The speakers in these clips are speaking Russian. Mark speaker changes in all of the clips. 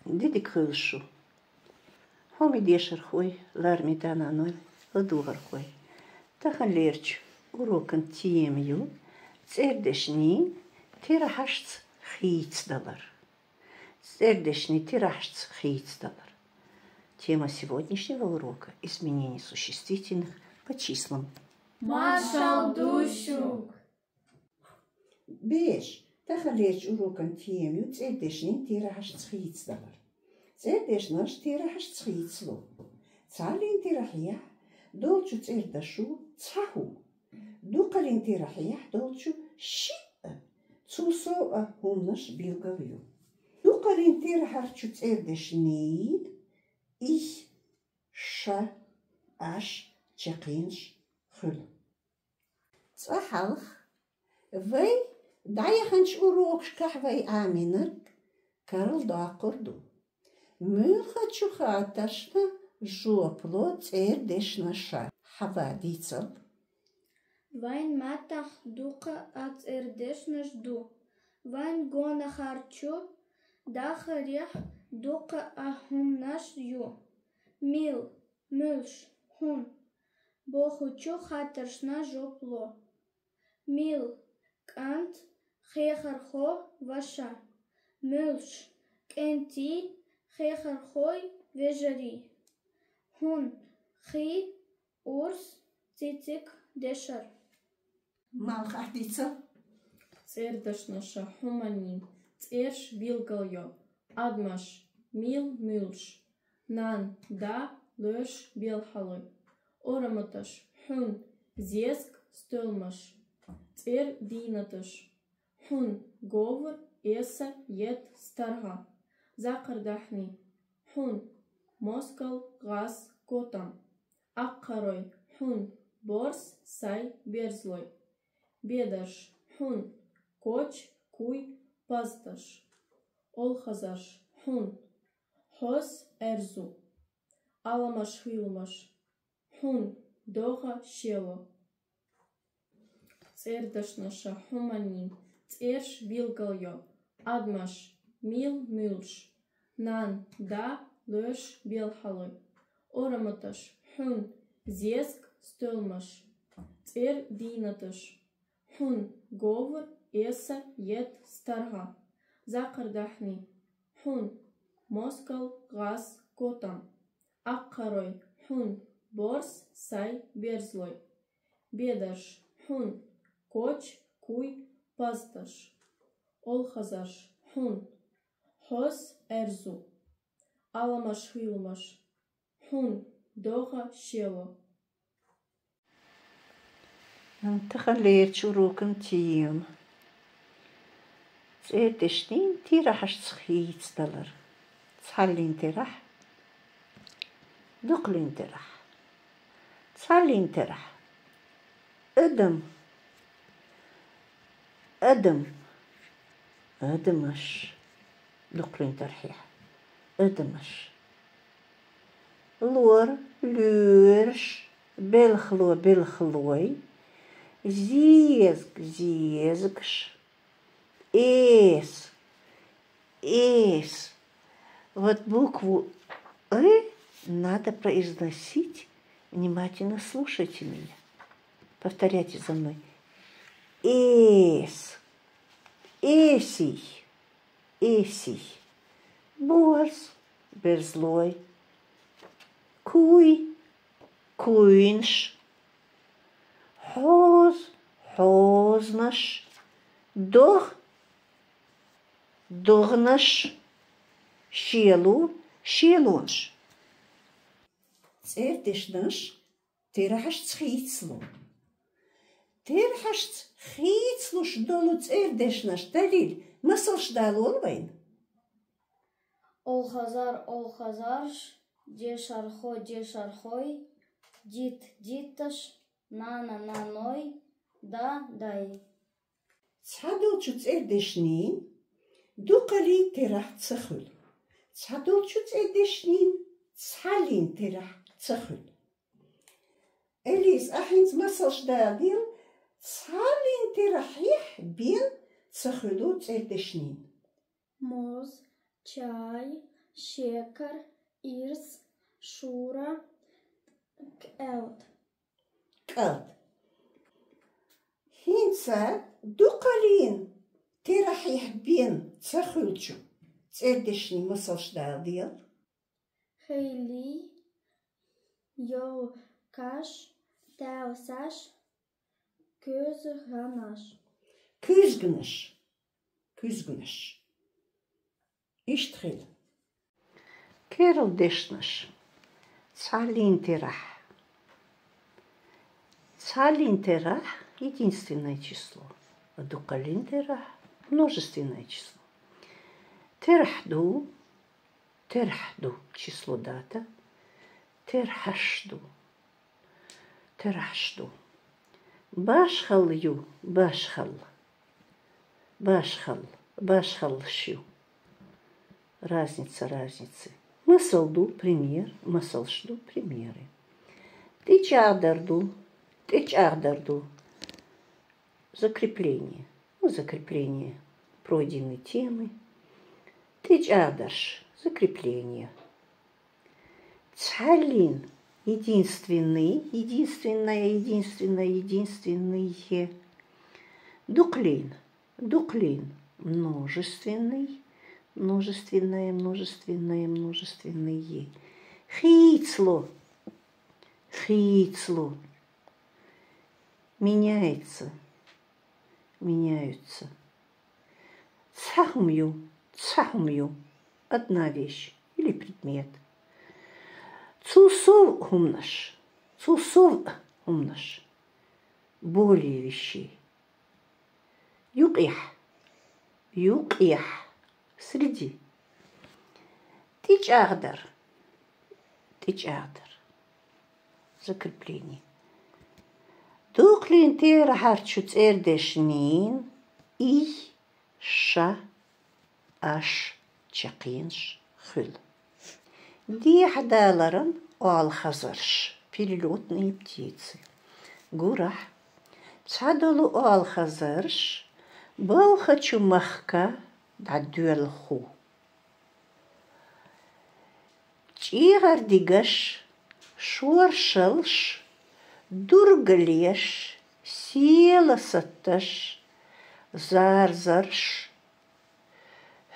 Speaker 1: Диди крылшу. Хоми дешерхой, ларми дананой, ладугархой. Тахан лерч урокан тиемью, цердешни, тирахашц хийцдалар. Цердешни тирахашц хийцдалар. Тема сегодняшнего урока – изменение существительных по числам.
Speaker 2: Маршал Дущук.
Speaker 1: Беш, тахан лерч урокан тиемью, цердешни тирахашц хийцдалар. Цердешнаш тирахашц хийцло. Цалин тирахия. Долчу цердашу цаху. Дукалин тирахия долчу шиа. Цусо хумнаш билгавю. Дукалин тирахарчу цердешнид их ша аш чакинш хул. Цахалх вей даяханш урокшках вей аминак карл дакорду. Мюлхачу хаташна жопло цердешнаша. Хавадицал.
Speaker 2: Вайн матах дука от цердешнаш ду. Вайн гона харчу дахарях дука ахумнаш ю. Мил, мюлш, хун. Бохучу хаташна жопло. Мил, кант, хехархо ваша. Мюлш, кенти, хехархой вежари. Хун, хи, урс, цицик, дешар.
Speaker 1: Малхадицал.
Speaker 3: Цердашнаша хуманин, церш вилгалйо, адмаш, мил мюлш, нан, да, лöш белхалой. Ораматаш, хун, зеск, стölмаш, цер динаташ, хун, говор, эса, ет, старга. Закардахни, хун, москал, газ, котам. Аккарой, хун, борс, сай, берзлой. Бедаш, хун, коч, куй, паздаш. Олхазаш, хун, хос, эрзу. Аламаш, вилмаш, хун, доха, щело. Цердашнаша, хуманин, церш, вилгалйо, адмаш, мил, мюлш, нан, да, лöш белхалой. Ораматаш, хун, зеск, стölмаш, цер динаташ, хун, говор, эса, ет, старга. Закардахни, хун, москал, газ, котам. Аккарой, хун, борс, сай, берзлой. Бедаш, хун, коч, куй, паздаш. Олхазаш, хун, хос, эрзу. Аламаш, вилмаш, хун, доха, щело.
Speaker 1: Тахан лерч урокан тием. Цердешнин тирахашц хийцдалар. Цалин тирах. Дуклин тирах. Цалин тирах. Адам. Адам. Адамаш. Дуклин тирахия. Адамаш. Лор, лурш, белхло, белхлой. Зезг, зезгш. Эс. Эс. Вот букву надо произносить. Внимательно слушайте меня. Повторяйте за мной. Эс. Эсий. Эсий. Борс. Берзлой. Куй. Куинш. Хоз. Хознаш. Дох. Догнаш. Щелу. Щелонш. Цердешнаш. Тирахашц хийцло. Тирахашц хийцлуш долу цердешнаш. Далил. Масалш дал олвайн.
Speaker 2: Олхазарш, дешархой, дит, диташ, нана, наной, да, дай.
Speaker 1: Цадолчу цердешнин. Дукали тирах цахул. Цадолчу цердешнин. Цалин тирах цахул. Элис ахинц масалш дал. Цалин тирахих бин цахулу цердешнин.
Speaker 2: Моз, чай, Шекар, Ирс, Шура, Кэлт.
Speaker 1: قلت هينسا دو قلين تيرح يحبين تسخلتشو تسردشني مصلش ديال
Speaker 2: Хейли, Йо Каш, Таусаш, Көз Ганаш.
Speaker 1: كوزغنش اشتغل كيرل دشنش تسالين ترах единственное число, а дукалин терах множественное число. Терахду число дата, терхашду. Башхал щу. Разницы. Мысалду пример, мысалшду примеры. Тычардарду закрепление пройденной темы. Тычардарш закрепление. Цалин единственные. Дуклин множественные. Хицло меняются. Цахумью одна вещь или предмет. Цусов умнож более вещей. Юких среди. Тичардар закрепление. Дуклин тера харчуц эрдешнин и ша аш чакинш хыл. Дихдаларан алхазарш перелетные птицы. Гурах цадолу алхазарш был хочу махка дадюэлху. Чигардигаш шуаршалш дургалеш сиеласатташ зарзарш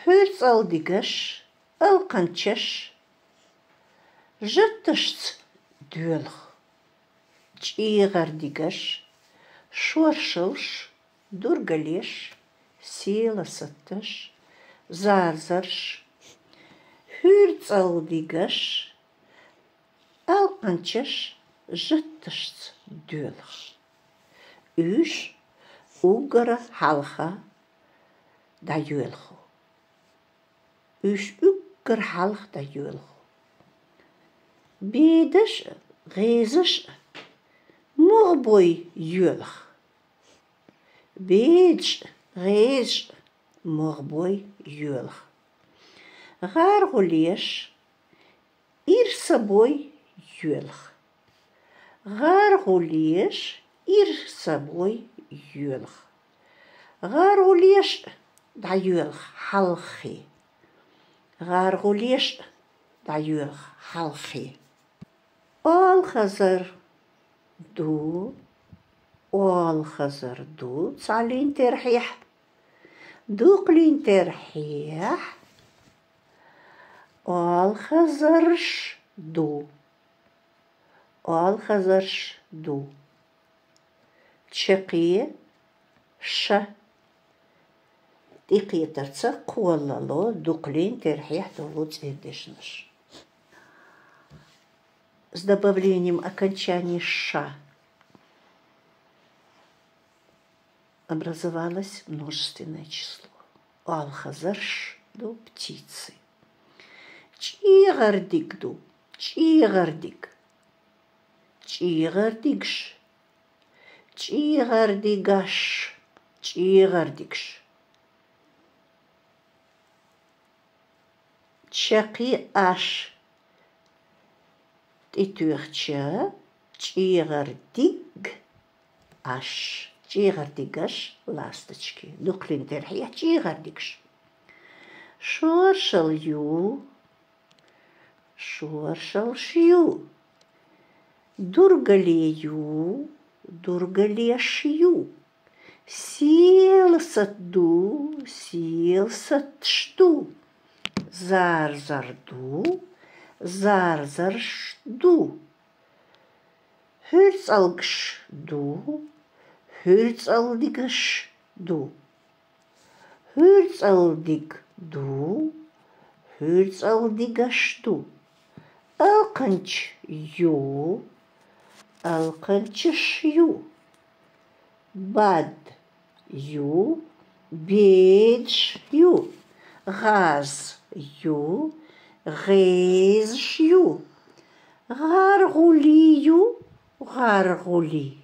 Speaker 1: хурцалдигаш алканчаш жатташц дюэлх. Чигардигаш шуаршалш дургалеш сиеласатташ зарзарш хурцалдигаш алканчаш жатташц дюэлх. Үш угара халха да юэлху. Үш угар халх да юэлху. Бедаш гезаш морбой юэлх. Бедж гез морбой юэлх. Гаргулеш ир собой юэлх. Гаргулеш ир собой юэлх. Гаргулеш да юэлх халхи. Гаргулеш да юэлх халхи. Алхазар ду цалин терхих. Дуклин терхих. Алхазарш ду. Чеки ша. Тикитерца куаллало дуклин терхих толуц эрдешнаш. С добавлением окончания ша образовалось множественное число. Алхазарш ду птицы. Чигардигду. Чигардигш. Чигардигш. Чаки аш. Титюрча. Чигардиг аш. Чигардигаш ласточки. Дуклин терхия чигардигш. Шоршал ю. шоршал шью. Дургалею, дургалешью. Сел саду, сел садшту. Зар-зарду, зар-заршду. Hülsalgschdu, hülsaldigschdu. Hülsaldigdu, hülsaldigschdu. Alkançyu, alkançışyu. Badyu, bedşyu. Gazyu, gezşyu. Garguliyu, гаргули.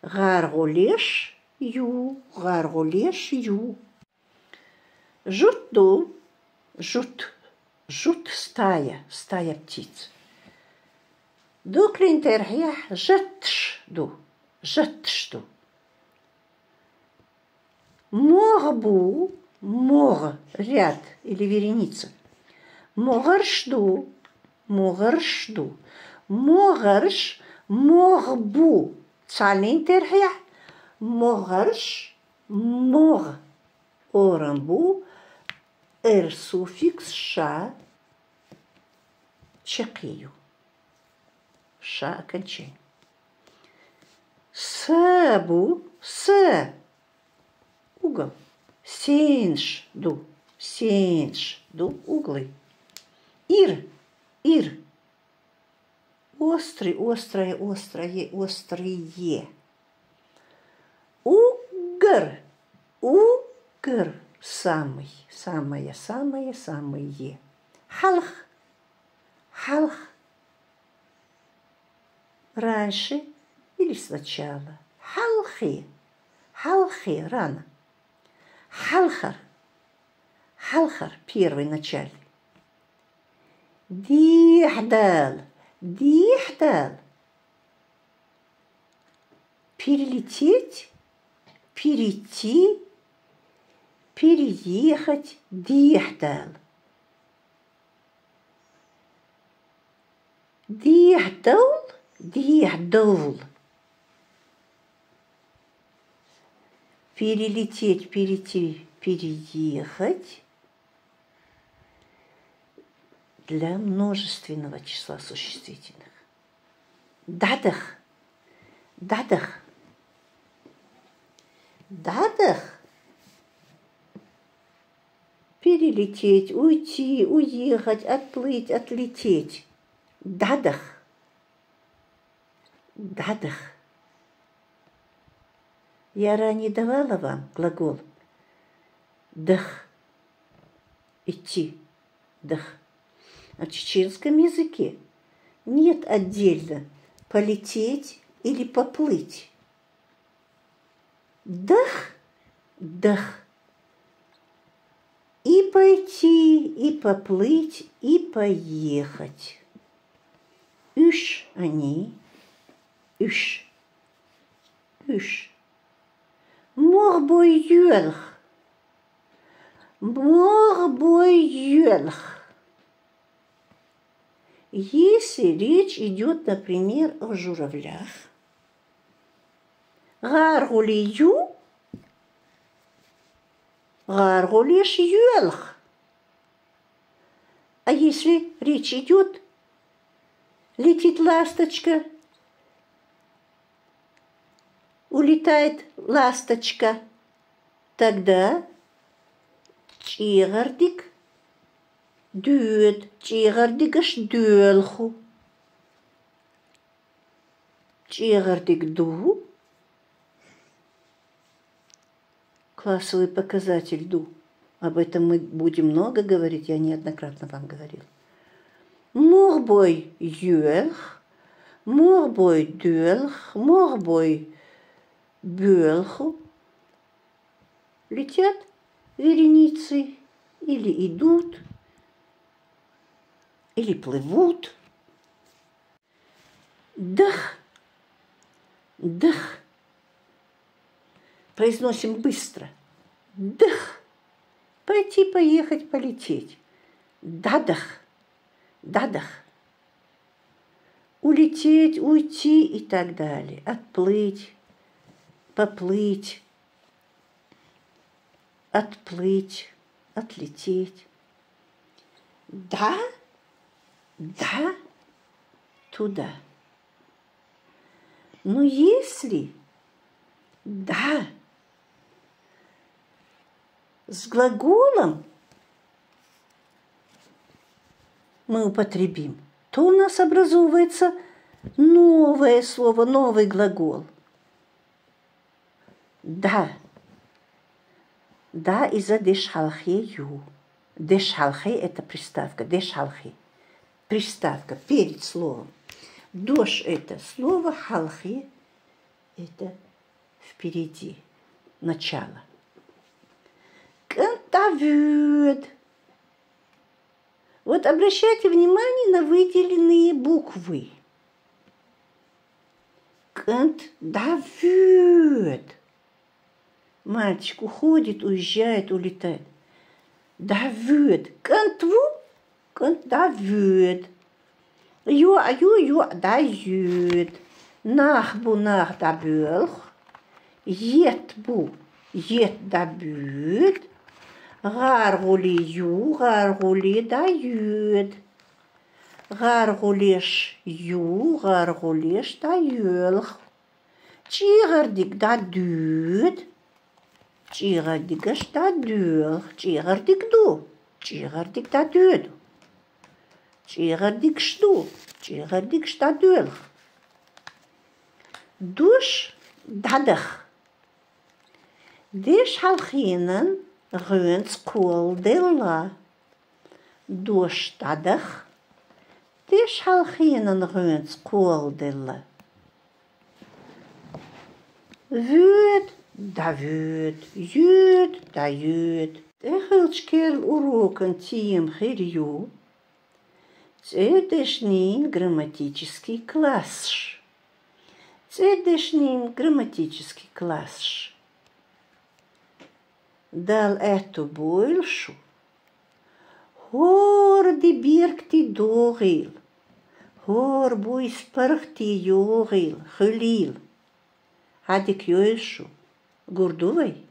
Speaker 1: Гаргулеш ю, гаргулеш ю. Жутду, жут, жут стая, стая птиц. Дуклинтерхях жетшду, жетшду. Могбу, мог, ряд или вереница. Могаршду, могаршду. Могарш, могбу. Цалинтерхях. Могарш, мог. Орамбу. Суффикс ша. Чекию. Ша окончание. Сабу, с. Угол. Сеншду, сеншду. Углы. Ир, ир. Острый, острое, острое, острые. Угр, угр. Самый, самое, самое, самое. Халх, халх. Раньше или сначала. Халхи, халхи, рано. Халхар, халхар, первый начальник. Дихдал. Дихдал. Перелететь, перейти, переехать. Дихдал. Дихдал, дихдал. Перелететь, перейти, переехать. Для множественного числа существительных. Дадах. Дадах. Дадах. Перелететь, уйти, уехать, отплыть, отлететь. Дадах. Дадах. Я ранее давала вам глагол дах. Идти. Дах. А в чеченском языке нет отдельно полететь или поплыть. Дах, дах. И пойти, и поплыть, и поехать. Üç они, üç, üç. Морбой-юэлх, морбой-юэлх. Если речь идет, например, о журавлях, гаргулию, гаргулеш юэлх. А если речь идет, летит ласточка, улетает ласточка, тогда чигардик дюет, чигардикаш дюэлху. Чигардик ду. Классовый показатель ду. Об этом мы будем много говорить, я неоднократно вам говорил. Морбой юэлх, морбой дюэлх, морбой бюэлху. Летят вереницы или идут, или плывут. Дах, дах. Произносим быстро. Дах. Пойти, поехать, полететь. Дадах. Дадах. Улететь, уйти и так далее. Отплыть, поплыть, отплыть, отлететь. Да, да, туда. Но если да с глаголом мы употребим, то у нас образовывается новое слово, новый глагол. Да. Да из-за дешалхи ю. Дешалхи – это приставка. Дешалхи. Приставка перед словом. Дош – это слово, халхи – это впереди, начало. Кантавюд. Вот обращайте внимание на выделенные буквы. Кантавюд. Мальчик уходит, уезжает, улетает. Давюд. Кантву. Кантавюд. Ю, дают. Нахбу, нах, дабюлх. Етбу, ет, дабюд. Гаргули, ю, гаргули, дают. Гаргулеш, ю, гаргулеш, даюлх. Чигардик, дадют. Чигардикаш, дадюлх. Чигардик, ду. Чигардик, дадюду. Чигардик шту, чигардик штадюлх. Душ дадах. Деш халхинен гönts колдела. Душ дадах. Деш халхинен гönts колдела. Вüt, да вüt, jüt, да jüt. Техелчкел урокен тiem хирю. Цедешнин грамматический класс. Цедешнин грамматический класс. Дал эту большу. Хор ди биркти догил. Хор буй спархти йогил. Хулил. Хадик йойшу. Гурдувай.